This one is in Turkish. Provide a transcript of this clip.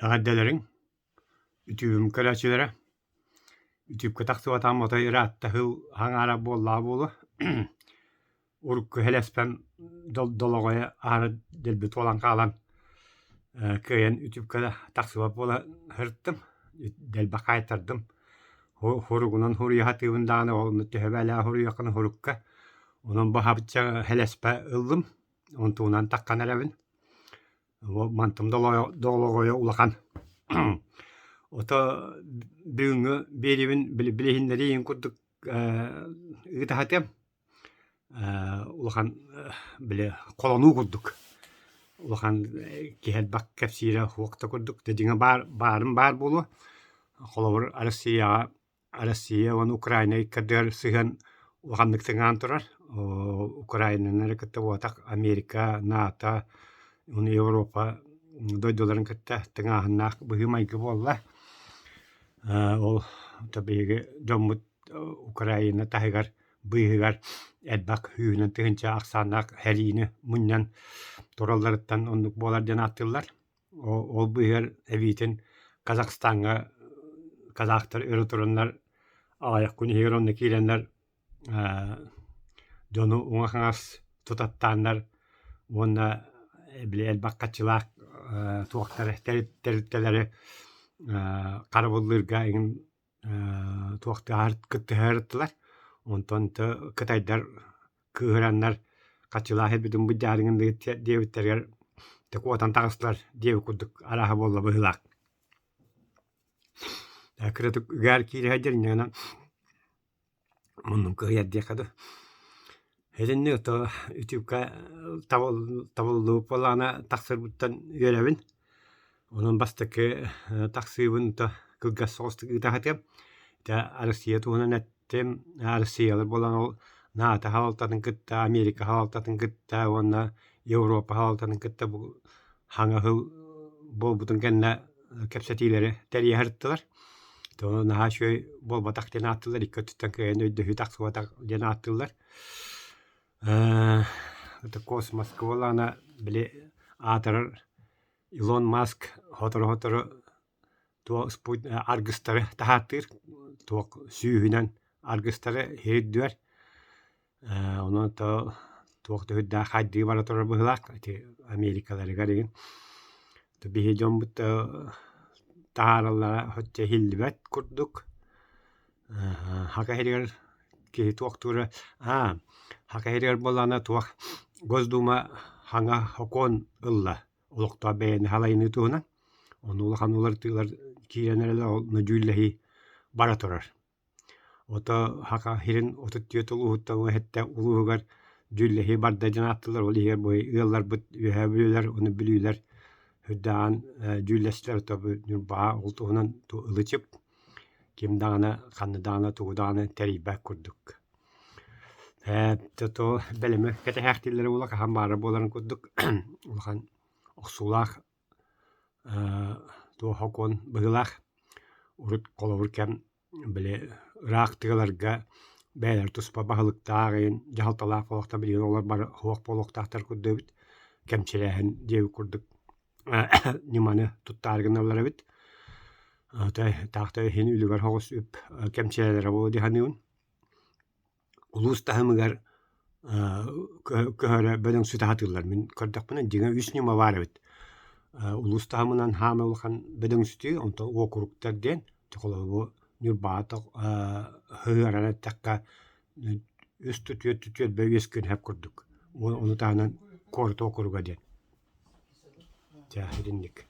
Agaddelerin ütübüm köläçilere ütüp kataksı vatan mota iratta hıl hangara bolla bolu uruk helespen dologoya ara delbet olan kalan köyen ütüp kada taksı bola hırttım del bakaytardım horugunan horuya hatıyından olunu tehbela horu yakın horukka onun bahabıça helespe ıldım on tuğunan takkan elevin mantım dologoya ulakan Oto büyüğü beribin bilehinleri kurduk ıtahatem ulakan bile kolonu kurduk ulakan kehel bak kepsire huakta kurduk dediğine bar bulu kolor Rusya ve Ukrayna'yı kadar sıhan ulakanlık tıngan turar Ukrayna'nın kıtta vatak Amerika NATO Avrupa doydoların kıtta tıngahannak bıhımay gibi ollah ol tabii domut Ukrayna tahigar bıyıgar edbak hüyünün tığınca aksanak herini munyan torallarıttan onluk bolardan attılar. O bıyıgar evitin Kazakistan'a Kazaktar öğretirler ayak günü heron nekilenler donu uğakas tutattanlar ona bile edbak kaçılak tuakları teriteleri Karabullarga in tuakta kıttı harıttılar. Ondan da kıtaydar kıhıranlar kaçıla hepidin bu jarının devitler te kuotan takaslar dev kuduk araha bolla bıhılak. Kıratık üger kiri haydırın yana onun kıyad diyakadı. Hedin ne to ütüpka tavallığı polana taksır buttan görevin. Onun bastaki taksibin da kılgas soğustuk itahatem. Da Rusya tuğuna nettem Rusyalar bolan ol NATO halaltatın kıtta, Amerika halaltatın kıtta, onna Avrupa halaltatın kıtta bu hanga hıl bol butun kenne kepsetileri teriye hırttılar. Onu naha şöy bol batak dene attılar. İkka tuttan köyün öydü taksı batak dene attılar. Kosmos kıvalana bile atarar Elon Musk hotoru tuo argıstarı tahattır tuo syyhünen argıstarı heriddüer onu da tuo da hüdda haddi barator bıhlak ati Amerikaları garigin to bihi jombut taharallara hotte hillibet kurduk haka heriger ki tuoktura haka heriger bolana tuo gozduma hanga hokon ılla olukta beğeni halayını tuğuna. Onu ulakan ulartılar kirenerler nacüllehi baratorar. Ota haka hirin otutuyot uluhutta hette uluhugar cüllehi bardacan attılar. Oli her boy ıyallar bıt ühebiliyorlar onu biliyorlar. Hüddaan cüllesler tabi bağa oltuğunan ılıçıp kim dağına kanı dağına tuğu dağına teribek kurduk. To belime kete hertilleri ulak hambara boların kurduk. Ulakan oksulak tuo hokon bıhılak urut kolavurken bile raaktıgalarga beyler tuspa bahılık dağın jahaltalak olakta biliyor olar bar hoak bolok tahtar kurdubit kemçilehen diye kurduk nimanı tuttargınlar bit tahta hen ülügar hoğus üp kemçilelere bu dihaniun ulus tahımıgar köhöre beden süte hatırlar min kardak bana dinga üç nima var bit ulus tahamunan hame ulakan bedeng sütü onto o kuruktar den çikola bu nürbata hıarana takka üstü tütüt beyes gün hep kurduk onu tahanan korto kuruga den. Cahidinlik.